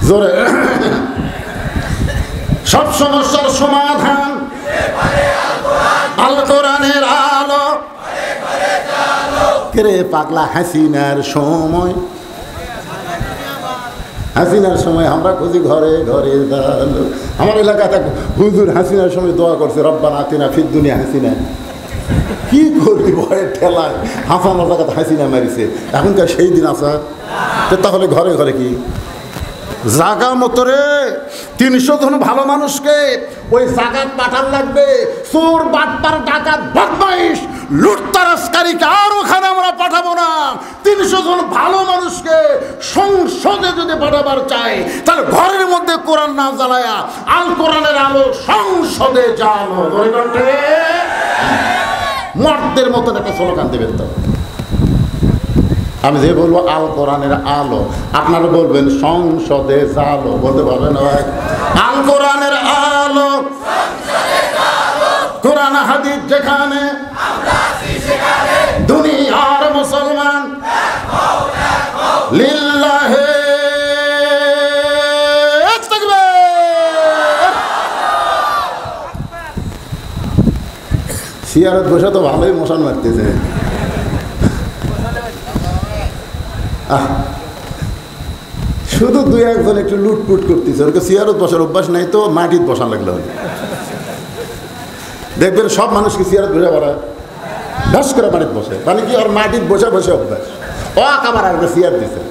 জোরে সব সমস্যার সমাধান আল কোরআনের আলো। কে পাগলা হাসিনার সময়, হাসিনার সময় আমরা খুঁজি ঘরে ঘরে দাঁড়ালো। আমার এলাকাতে হুজুর হাসিনার সময় দোয়া করছে, রব্বানা আতিনা ফিদ দুনিয়া হাসিনা। কি করবি ভয়ের ঠেলায় হাসানোর জায়গাতে হাসিনা মারিছে। এখনকার সেই দিন আছে? তাহলে ঘরে ঘরে কি জাগা মতো রে 300 জন ভালো মানুষকে ওই জাগাত পাঠান লাগবে। চোর বাটপার ডাকাত বদমাইশ লুটতারাজকারীকে আর ওখানে আমরা পাঠাবো না। 300 জন ভালো মানুষকে সংসদে যদি পাঠাবার চাই, তাহলে ঘরের মধ্যে কোরআন না জ্বালায়া আল কোরআনের আলো সংসদে জ্বালো। মর্দের মতন একটা স্লোগান দেবেন। তো আমি যে বলবো আল কোরআনের আলো, আপনারা বলবেন সংসদে জ্বালো। বলতে পারবেন আল কোরআনের আলো, কোরআন হাদিস যেখানে দুনিয়ার মুসলমান লিল্লাহে সিয়ারত বসে তো ভালোই মশান মারতেছে। শুধু 2-1 একটু লুটপুট করতেছে। ওকে সিয়ারত বসার অভ্যাস নাই তো মাটির বসা লাগলো। দেখবেন সব মানুষকে সিয়ারত বসে পড়ায় ঢস করে মাটির বসে, মানে কি ওর মাটির বসে বসে অভ্যাস। ও আবার একটা সিয়ার দিছে।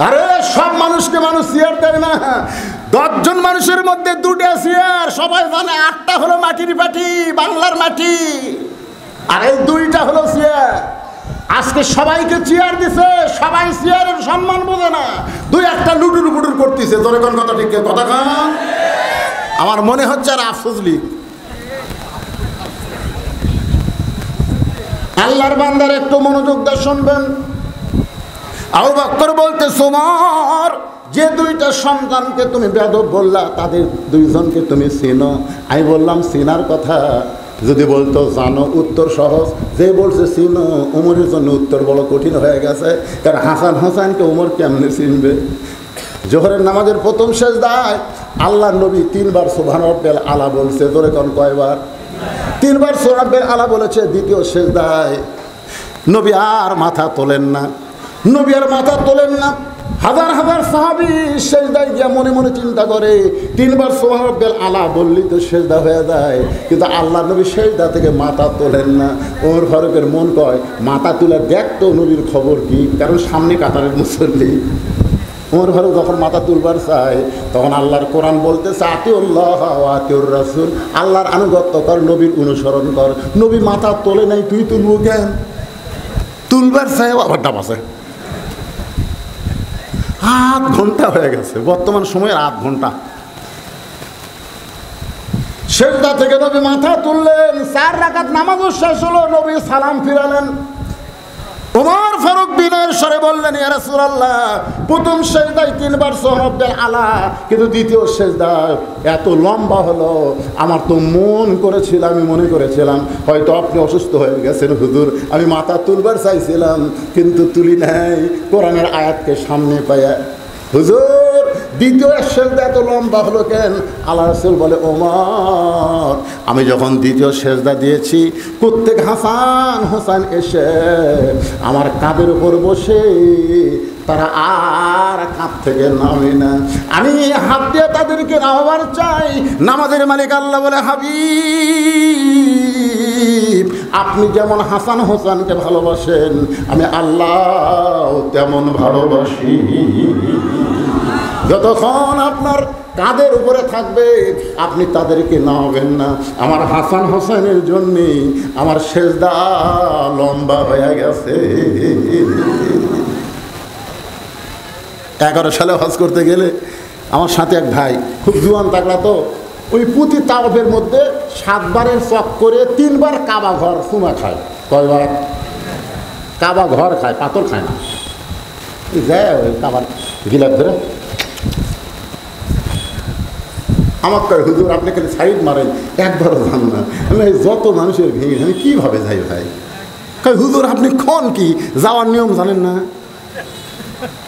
আরে সব মানুষকে মানুষ চেয়ার দেয় না। 10 জন মানুষের মধ্যে 2টা চেয়ার। সবাই জানে 8টা হলো মাটির পাটি, বাংলার মাটি, আর এই 2টা হলো চেয়ার। আজকে সবাইকে চেয়ার দিছে, সবাই চেয়ারের সম্মান বোঝে না। 2-1টা লুটুর পুটুর করতেছে। তোর কোন কথা ঠিক কথা কান। আমার মনে হচ্ছে আর আফসোসলি আল্লাহর বান্দার একটু মনোযোগ দিয়ে শুনবেন। আবু বকর বলতে, ওমর যে 2টা সন্তানকে তুমি বেয়াদব বললা, তাদের 2 জনকে তুমি চিনো? আমি বললাম চিনার কথা যদি বলতো জানো উত্তর সহজ। যে বলছে চিনো, ওমরের জন্য উত্তর বড় কঠিন হয়ে গেছে। কারণ হাসানকে ওমর কেমনে চিনবে? জোহরের নামাজের প্রথম সেজদায় আল্লাহর নবী 3বার সুবহান রাব্বিল আলা বলছে। ধরে কোন কয়বার? 3বার সুবহান রাব্বিল আলা বলেছে। দ্বিতীয় সেজদায় নবী আর মাথা তোলেন না, নবী আর মাথা তোলেন না। হাজার হাজার সাহাবী সেজদায় গিয়ে মনে মনে চিন্তা করে, 3বার সুবহান রাব্বিল আলা বললি তো সেজদা হয়ে যায়, কিন্তু আল্লাহ নবী সেজদা থেকে মাথা তোলেন না। ওমর ফারুকের মন কয় মাথা তুলে দেখতো নবীর খবর কি, কারণ সামনে কাতারের মুসল্লি। ওমর ফারুক যখন মাথা তুলবার চায়, তখন আল্লাহর কোরআন বলতেছে আতিউল্লাহ ওয়া আতিউর রাসূল, আল্লাহর আনুগত্য কর, নবীর অনুসরণ কর। নবী মাথা তোলে নাই, তুই তুলবো কেন? তুলবার চায় আবার ডাবাসে। 8 ঘন্টা হয়ে গেছে, বর্তমান সময়ের 8 ঘন্টা। সেজদা থেকে নবী মাথা তুললেন, 4 রাকাত নামাজ শেষ হলো, নবী সালাম ফিরালেন। ওমর ফারুক বিনয়ের স্বরে বললেন, ইয়া রাসূলুল্লাহ, প্রথম সেজদায় 3বার সুবহান রাব্বিল আলা, কিন্তু দ্বিতীয় সেজদা এত লম্বা হলো, আমার তো আমি মনে করেছিলাম হয়তো আপনি অসুস্থ হয়ে গেছেন হুজুর। আমি মাথা তুলবার চাইছিলাম কিন্তু তুলি নাই, কোরআনের আয়াতকে সামনে পাইয়া। হুজুর দ্বিতীয় সেজদা এত লম্বা হলো কেন? আল্লাহ রাসূল বলে, ওমর আমি যখন দ্বিতীয় সেজদা দিয়েছি, প্রত্যেক হাসান হোসেন এসে আমার কাঁধের উপর বসে তারা আর কাঁধ থেকে নামে না। আমি হাত দিয়ে তাদেরকে নামাবার চাই। নামাজের মালিক আল্লাহ বলে, হাবিব আপনি যেমন হাসান হোসেনকে ভালোবাসেন, আমি আল্লাহ তেমন ভালোবাসি। যতক্ষণ আপনার কাঁধের উপরে থাকবে আপনি তাদেরকে নামাবেন না। আমার হাসান হোসেনের জন্যে আমার সেজদা লম্বা হয়ে গেছে। 11 সালে হজ করতে গেলে আমার সাথে এক ভাই খুব জুয়ান তাগড়া, তো ওই প্রতি তাওয়াফের মধ্যে 7 বারের চক করে 3 বার কাবা ঘর চুমা খায়। কয়বার? কাবা ঘর খায়, পাথর খায় না। যায় ওই কাবার গিলাপ ধরে আমার কয়, হুজুর আপনি খালি সাইড মারেন, একবারও যান না। আমি যত মানুষের ভেঙে আমি কীভাবে যাই ভাই? কয় হুজুর আপনি কোন কি যাওয়ার নিয়ম জানেন না?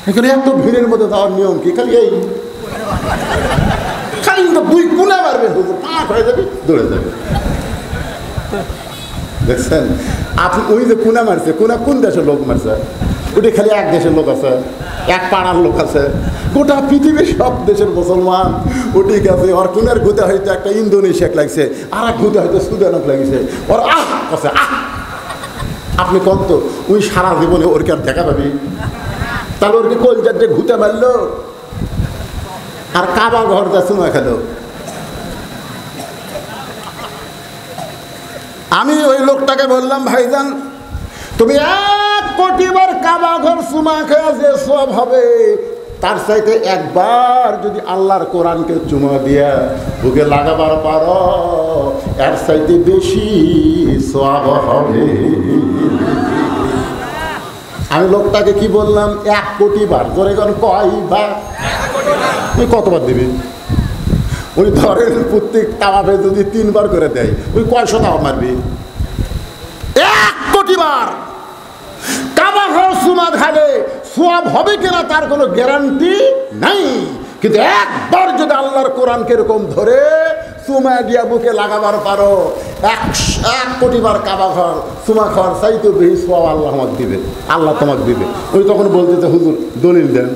এখানে এত ভিড়ের মধ্যে যাওয়ার নিয়ম কি? খালি এই খালি দুই কোনা মারবে, পাঁচ হয়ে যাবে, দৌড়ে যাবে। দেখছেন আপনি? ওই যে কোনা মারছে, কোনা কোন দেশের লোক মারছে? ওটি খালি এক দেশের লোক আছে, এক পাড়ার লোক আছে। গোটা পৃথিবীর সব দেশের মুসলমান ওটি গেছে। ওর কোনার ঘুতে হয়তো একটা ইন্দোনেশিয়াক লাগছে, আর এক ঘুতে হয়তো সুদানক লাগছে। ওর আছে আপনি কত ওই সারা জীবনে ওর কি আর দেখা পাবি? তাহলে ওর কি কলজার ঘুতে মারলো আর কাবা ঘর যা চুমা খেলো। আমি ওই লোকটাকে বললাম, ভাইজান তুমি 1 কোটি বার কাবা ঘর চুমা খেয়া যে সব হবে, তার চাইতে একবার যদি আল্লাহর কোরআনকে চুমা দিয়া বুকে লাগাবার পারো, এর চাইতে বেশি সওয়াব হবে। আমি লোকটাকে কি বললাম? 1 কোটি বার। ধরে গেল কয়বার? তুই কতবার দিবি? ওই ধরেন প্রত্যেক তাওয়াফে যদি 3 বার করে দেয়, ওই কয়শো তাওয়াফ মারবি? 1 কোটি বার কাবা ঘর চুমা খালে সওয়াব হবে কিনা তার কোনো গ্যারান্টি নাই। কিন্তু একবার যদি আল্লাহর কোরআনকে এরকম ধরে চুমা দিয়া বুকে লাগাবার পারো, 1 কোটি বার কাবা ঘর চুমা খাওয়ার চাইতে বেশি সওয়াব আল্লাহ আমাকে দিবে, আল্লাহ তোমাকে দিবে। ওই তখন বলতে হুজুর দলিল দেন,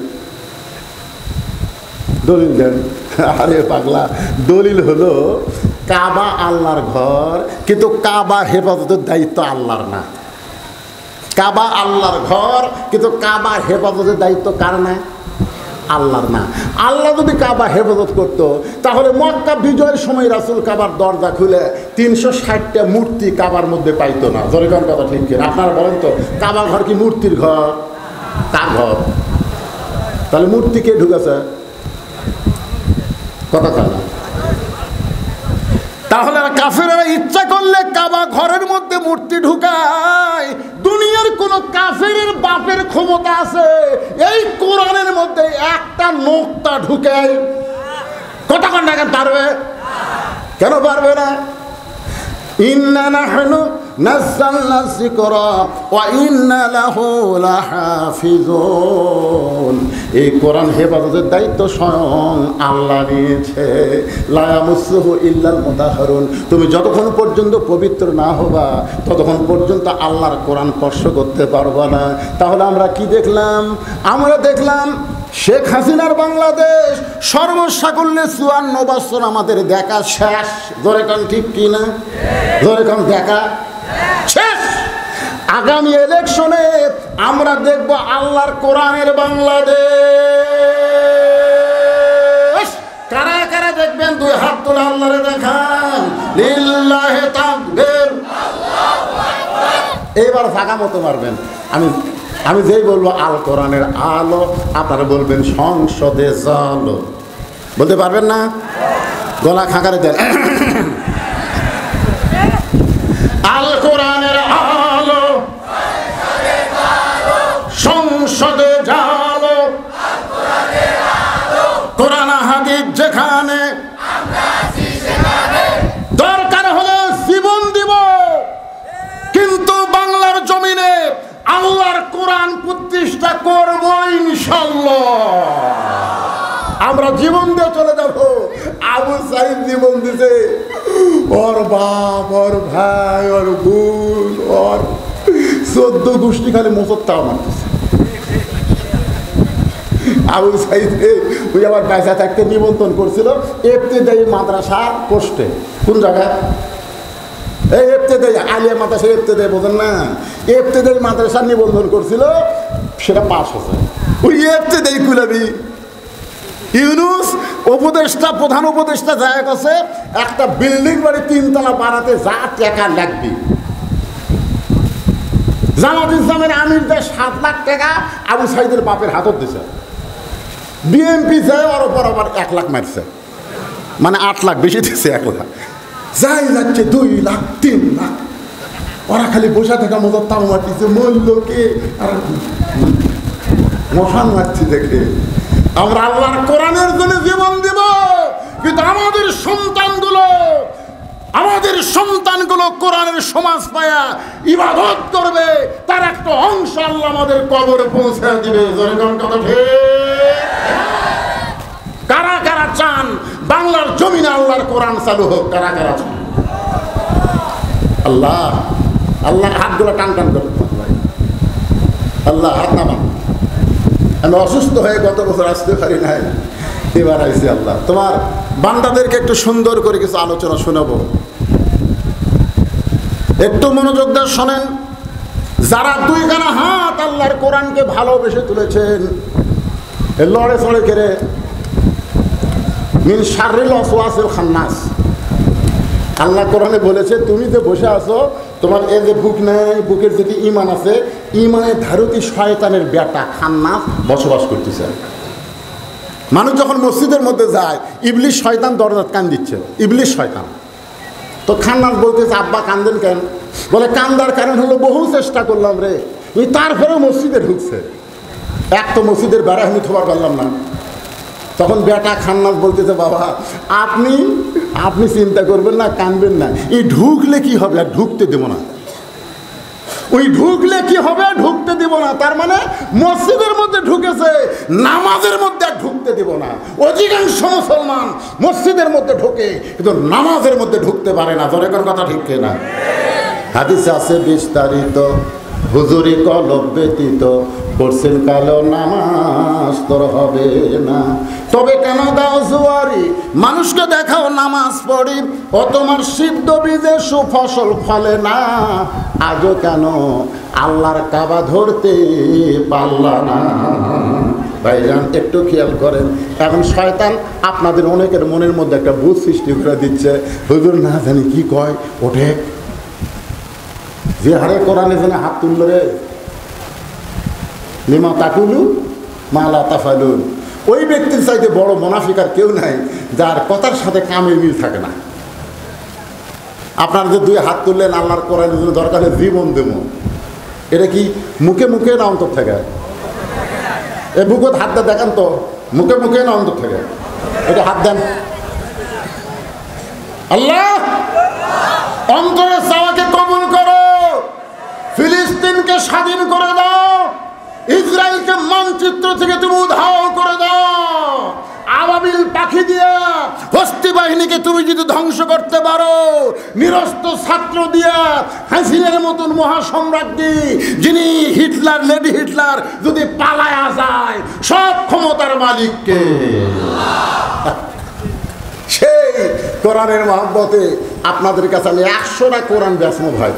দলিল দেন। আরে পাগলা, দলিল হলো কাবা আল্লাহর ঘর, কিন্তু কাবা হেফাজতের দায়িত্ব আল্লাহর না। কাবা আল্লাহর ঘর, কিন্তু কাবা হেফাজতের দায়িত্ব কার না? আল্লাহর না। আল্লাহ যদি কাবা হেফাজত করতো, তাহলে মক্কা বিজয়ের সময় রাসূল কাবার দরজা খুলে 360টা মূর্তি কাবার মধ্যে পাইতো না। জরিকান কথা ঠিক কিনা? আপনারা বলেন তো, কাবা ঘর কি মূর্তির ঘর? কার ঘর? তাহলে মূর্তি কে ঢুকেছে? কথা কানা। তাহলে কাফেরেরা ইচ্ছা করলে কাবা ঘরের মধ্যে মূর্তি ঢুকায়। দুনিয়ার কোন কাফেরের বাপের ক্ষমতা আছে এই কোরআনের মধ্যে একটা নোক্তা ঢুকায়? কথা কন না, কেন পারবে? কেন পারবে না? ইন্না নাহনু নাযালনা যিকরা ওয়া ইন্না লাহু লাহাফিজুন। এই কোরআন হেফাজতের দায়িত্ব স্বয়ং আল্লাহ নিয়েছে। লা ইয়ামাসসুহু ইল্লাল মুতাহহারুন। তুমি যতক্ষণ পর্যন্ত পবিত্র না হবা, ততক্ষণ পর্যন্ত আল্লাহর কোরআন স্পর্শ করতে পারবা না। তাহলে আমরা কি দেখলাম? আমরা দেখলাম শেখ হাসিনার বাংলাদেশ সর্বসাকুল্যে 54 বছর আমাদের দেখা শেষ। ধরে কান ঠিক কিনা? ধরে কান দেখা শেষ। আগামী ইলেকশনে আমরা দেখব আল্লাহর কোরআনের বাংলাদেশ। কারা কারা দেখবেন? 2 হাত তুলে আল্লাহরে দেখান। লিল্লাহি তাকবীর, আল্লাহু আকবার। এইবার জায়গা মতো মারবেন। আমি যেই বলবো আল কোরআনের আলো, আপনারা বলবেন সংসদে জালো। বলতে পারবেন না? গলা খাঁকারে দেন। আল কোরআনের আলো, সংসদে জালো। কোরআন হাদিস যেখানে দরকার হলে জীবন দিব, কিন্তু বাংলার জমিনে আল্লাহর কোরআন প্রতিষ্ঠা করব ইনশাআল্লাহ। আমরা জীবন দিয়ে চলে যাব। আবু সাইদ জীবন দিছে, ওর বাপ, ওর ভাই, ওর বোন, ওর 14 গোষ্ঠী খালি মোসত্তাও মারতেছে। আবু সাইদ ওই আমার পয়সা থাকতে নিমন্ত্রণ করছিল ইবতিদায়ী মাদ্রাসা পোস্টে। কোন জায়গায়? এই ইবতিদায়ী আলিয়া মাদ্রাসা, ইবতিদায়ী বোঝেন না? ইবতিদায়ী মাদ্রাসা নিবন্ধন করছিল, সেটা পাস হয়েছে। ওই ইবতিদায়ী কুলাবি ইউনুস উপদেষ্টা, প্রধান উপদেষ্টা যায় কাছে একটা বিল্ডিং বাড়ি 3 তলা বাড়াতে যা টাকা লাগবে, জামাত ইসলামের আমিরদের 7 লাখ টাকা আবু সাইদের বাপের হাতত দিছে। বিএনপি যায় ওর ওপর আবার 1 লাখ মারছে, মানে 8 লাখ বেশি দিচ্ছে। 1 লাখ যাই যাচ্ছে 2 লাখ 3 লাখ। ওরা খালি বসে থাকা মতো তাও মারতেছে। মূল্যকে আর মশান মারছি দেখে। আমরা আল্লাহর কোরআনের জন্য জীবন দেব, কিন্তু আমাদের সন্তানগুলো, আমাদের আমাদের সন্তানগুলো কোরআনের সমাজ পায়া ইবাদত করবে, তার একটা অংশ আল্লাহ আমাদের কবরে পৌঁছে দিবে। কারা কারা চান বাংলার জমিনে আল্লাহর কোরআন চালু হোক? কারা কারা চান? আল্লাহ আল্লাহ হাতগুলো টান টান করে আল্লাহ হাত নামান। আমি অসুস্থ হয়ে গত বছর আসতে পারি নাই, এবার আইসি। আল্লাহ তোমার বান্দাদেরকে একটু সুন্দর করে কিছু আলোচনা শোনাবো, একটু মনোযোগ দিয়ে শোনেন। যারা দুই গানা হাত আল্লাহর কোরআনকে ভালোবেসে তুলেছেন, লড়ে চড়ে কেড়ে মিন শাররিল ওয়াসওয়াসিল খান্নাস। আল্লাহ কোরআনে বলেছে তুমি যে বসে আছো, তোমার এই যে বুক নেই, বুকের যদি ইমান আছে, ইমানের ধারতি শয়তানের বেটা খান্নাস বসবাস করতেছে। মানুষ যখন মসজিদের মধ্যে যায়, ইবলিশ শয়তান দরজাত কান দিচ্ছে, ইবলিশ শয়তান। তো খান্নাস বলতেছে আব্বা কান্দেন কেন? বলে কান্দার কারণ হলো বহু চেষ্টা করলাম রে, তারপরেও মসজিদে ঢুকছে, এক তো মসজিদের বেড়া আমি থোবার পারলাম না। তখন বেটা খান্নাস বলতেছে বাবা আপনি আপনি চিন্তা করবেন না, কানবেন না, এই ঢুকলে কি হবে, আর ঢুকতে দেব না। ওই ঢুকলে কি হবে, ঢুকতে দিব না। তার মানে মসজিদের মধ্যে ঢুকেছে, নামাজের মধ্যে আর ঢুকতে দিব না। অধিকাংশ মুসলমান মসজিদের মধ্যে ঢোকে কিন্তু নামাজের মধ্যে ঢুকতে পারে না। জোরে কোন কথা ঠিক না? হাদিসে আছে বিস্তারিত, হুজুরি কলব ব্যতীত করছেন কালো নামাজ তোর হবে না। তবে কেন দাও জুয়ারি, মানুষকে দেখাও নামাজ পড়ি, ও তোমার সিদ্ধ বীজে সুফসল ফলে না। আজও কেন আল্লাহর কাবা ধরতে পারলা না? ভাইজান একটু খেয়াল করেন, এখন শয়তান আপনাদের অনেকের মনের মধ্যে একটা বুঝ সৃষ্টি করে দিচ্ছে, হুজুর না জানি কি কয় ওঠে, যে হারে কোরআনে যেন হাত তুলল রে, লিমা তাকুলু মালা তাফালুন। ওই ব্যক্তির চাইতে বড় মুনাফিক আর কেউ নাই, যার কথার সাথে কামের মিল থাকে না। আপনার যে দুই হাত তুললেন আল্লাহর কোরআনের জন্য, দরকার হলে জীবন দেব, এটা কি মুখে মুখে না অন্তর থেকে? এ বুকত হাতটা দেখান তো, মুখে মুখে না অন্তর থেকে? এটা হাত দেন। আল্লাহ অন্তরের চাওয়াকে কবুল করো, ফিলিস্তিনকে স্বাধীন করে দাও, ইসরায়েলকে মানচিত্র থেকে তুমি উধাও করে দাও, আবাবিল পাখি দিয়া হস্তি বাহিনীকে তুমি যদি ধ্বংস করতে পারো, নিরস্ত্র ছাত্র দিয়া হাসিনের মতন মহাসম্রাজ্ঞী যিনি হিটলার, লেডি হিটলার যদি পালায়া যায়, সব ক্ষমতার মালিককে। সেই কোরআনের মহব্বতে আপনাদের কাছে আমি 100টা কোরআন বেচবো ভাই,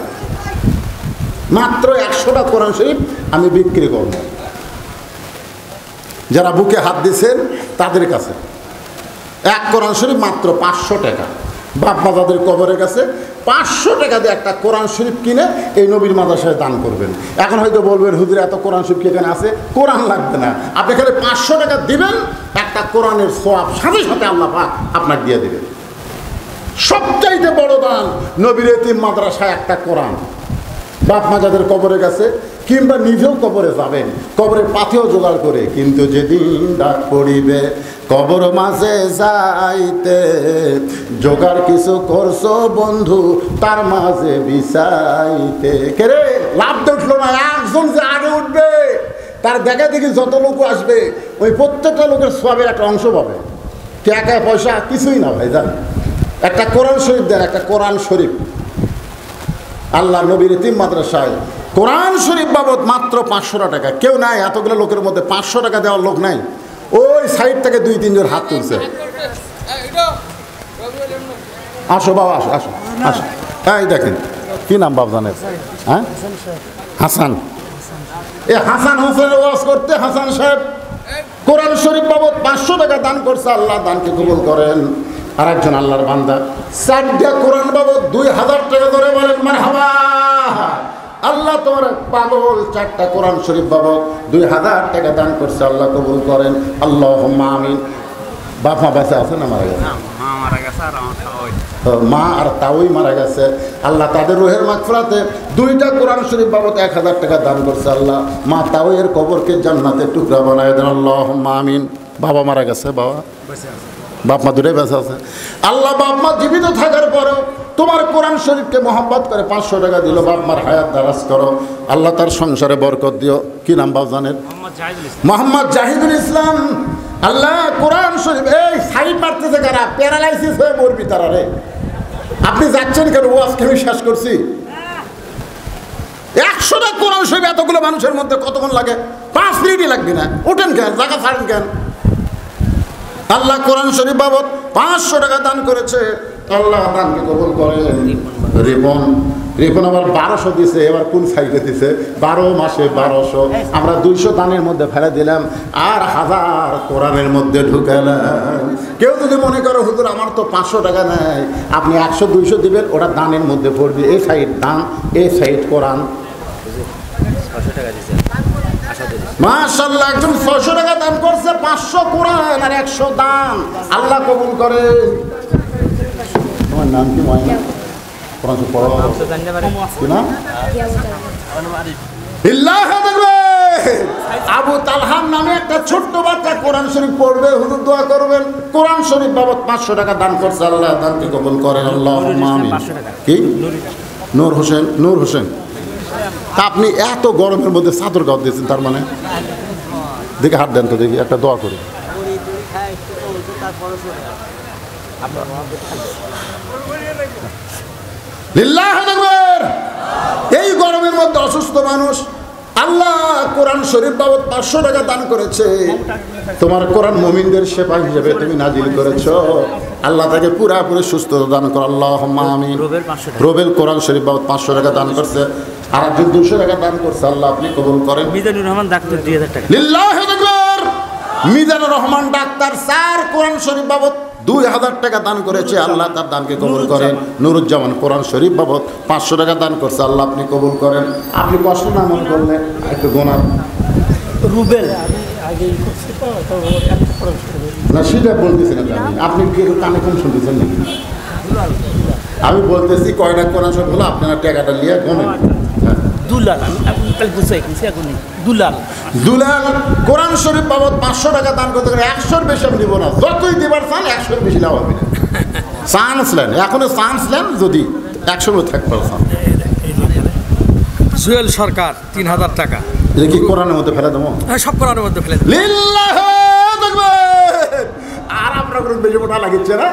মাত্র 100টা কোরআন শরীফ আমি বিক্রি করব। যারা বুকে হাত দিয়েছেন তাদের কাছে এক কোরআন শরীফ মাত্র 500 টাকা। বাপ মাদাদের কবরের কাছে 500 টাকা দিয়ে একটা কোরআন শরীফ কিনে এই নবীর মাদ্রাসায় দান করবেন। এখন হয়তো বলবেন হুজুর এত কোরআন শরীফ কি এখানে আছে? কোরআন লাগবে না, আপনি খালি 500 টাকা দিবেন, একটা কোরআনের সওয়াব সাথে সাথে আল্লাহ পাক আপনাকে দিয়ে দেবেন। সবচাইতে বড় দান নবীর এতিম মাদ্রাসায় একটা কোরআন। বাপ মাদাদের কবরের কাছে কিংবা নিজেও কবরে যাবেন, কবরে পাথেও জোগাড় করে, কিন্তু যেদিন ডাক পড়িবে কবর মাঝে যাইতে, জোগাড় কিছু করছো বন্ধু তার মাঝে বিছাইতে। কেরে লাভ উঠলো না, একজন যে আগে উঠবে তার দেখা দেখি যত লোক আসবে, ওই প্রত্যেকটা লোকের সওয়াবের একটা অংশ পাবে। টাকা পয়সা কিছুই না ভাই, জান একটা কোরআন শরীফ দেন, একটা কোরআন শরীফ। আল্লাহ নবীর এতিম মাদ্রাসায় কোরআন শরীফ বাবদ মাত্র 500 টাকা। কেউ নাই এতগুলো লোকের মধ্যে 500 টাকা দেওয়ার লোক নাই। ওই সাইড থেকে 2-3 জন হাত তুলছে। আসো বাবা, আসো আসো আসো। এই দেখেন কি নাম বাবজানের? হ্যাঁ হাসান। এ হাসান হোসেনের ওয়াজ করতে হাসান সাহেব কোরআন শরীফ বাবদ 500 টাকা দান করছে। আল্লাহ দানকে কবুল করেন। আর একজন আল্লাহর বান্দা 4টা কোরআন বাবদ 2000 টাকা ধরে বলেন মারহাবা। আল্লাহ তোমার পাগল 4টা কোরআন শরীফ বাবদ 2000 টাকা দান করছে, আল্লাহ কবুল করেন। আল্লাহুম্মা আমিন। বাপ মা বেঁচে আছে না মারা গেছে? মা আর তাওই মারা গেছে। আল্লাহ তাদের রুহের মাগফিরাতে 2টা কোরআন শরীফ বাবদ 1000 টাকা দান করছে। আল্লাহ মা তাওয়ের কবরকে জান্নাতের টুকরা বানায় দেন। আল্লাহুম্মা আমিন। বাবা মারা গেছে, বাবা বাপ মা দুটাই বেঁচে আছে। আল্লাহ বাপ মা জীবিত থাকার পরেও তোমার কোরআন শরীফকে মহব্বত করে 500 টাকা দিল, বাপ মার হায়াত দারাজ করো, আল্লাহ তার সংসারে বরকত দিও। কি নাম বাবজানের? মোহাম্মদ জাহিদুল ইসলাম। আল্লাহ কোরআন শরীফ, এই সাইড মারতেছে কারা, প্যারালাইসিস হয়ে মরবি তারা রে। আপনি যাচ্ছেন কেন? ওয়াজকে আমি শেষ করছি। 100টা কোরআন শরীফ এতগুলো মানুষের মধ্যে কতক্ষণ লাগে? 5 মিনিটই লাগবে না। ওঠেন কেন, জায়গা ছাড়েন কেন? আল্লাহ কোরআন শরীফ বাবদ 500 টাকা দান করেছে, আল্লাহ দানকে কবুল করেন। রিপন আবার 1200 দিছে, এবার কোন সাইডে দিছে? 12 মাসে 1200, আমরা 200 দানের মধ্যে ফেলে দিলাম, আর 1000 কোরআনের মধ্যে ঢুকালাম। কেউ যদি মনে করো হুজুর আমার তো 500 টাকা নেই, আপনি 100-200 দিবেন, ওটা দানের মধ্যে পড়বে। এই সাইড দান, এই সাইড কোরআন। মাশাআল্লাহ, একজন 600 টাকা দান করছে, 500 কোরআন আর 100 দান। আল্লাহ কবুল করে। তোমার নাম কি? ময়না? কোরআন পড়া কি না? আবু তালহার নামে একটা ছোট্ট বাচ্চা কোরআন শরীফ পড়বে, হুজুর দোয়া করবেন। কোরআন শরীফ বাবদ 500 টাকা দান করছে, আল্লাহ দানকে কবুল করেন। আল্লাহুম্মা আমিন। কি? নূর হোসেন। নূর হোসেন, আপনি এত গরমের মধ্যে চাদর গাও দিয়েছেন, তার মানে দেখে হাত দেন তো দেখি, একটা দোয়া করি। এই গরমের মধ্যে অসুস্থ মানুষ, আল্লাহ কোরআন শরীফ বাবদ 500 টাকা দান করেছে। তোমার কোরআন মুমিনদের সেবা হিসেবে তুমি নাজিল করেছো, আল্লাহ তাকে পুরাপুরি সুস্থতা দান করো। আল্লাহুম্মা আমিন। রুবেল কোরআন শরীফ বাবদ 500 টাকা দান করছে, আর একজন 200 টাকা দান করছে, আল্লাহ আপনি কবুল করেন। মিজানুর রহমান ডাক্তার 2000 টাকা। লিল্লাহি আকবার। মিজানুর রহমান ডাক্তার 4 কোরআন শরীফ বাবদ 2000 টাকা দান করেছে, আল্লাহ তার দানকে কবুল করেন। নুরুজ্জামান কোরআন শরীফ বাবদ 500 টাকা দান করছে, আল্লাহ আপনি কবুল করেন। আপনি কষ্ট না মনে করলেন, একটু গোনার রুবেল না, সেটা বলতেছি না আপনি কি কানে কম শুনতেছেন নাকি? আমি বলতেছি কয়টা কোরআন শরীফ হলো, আপনারা টাকাটা নিয়ে গোনেন। দুলাল কোরআন শরীফ বাবদ 500 টাকা দান করতে গেলে 100-র বেশি আমি দিব না। যতই দিবার চান 100-র বেশি দেওয়া হবে না। চান্স নেন, এখনো চান্স নেন, যদি 100 থাকতে চান। জুয়েল সরকার 3000 টাকা। এটা কি কোরআনের মধ্যে ফেলে দেবো? হ্যাঁ, সব কোরআনের মধ্যে ফেলে দেবো। আর আপনার বেশি মোটা লাগিচ্ছে না।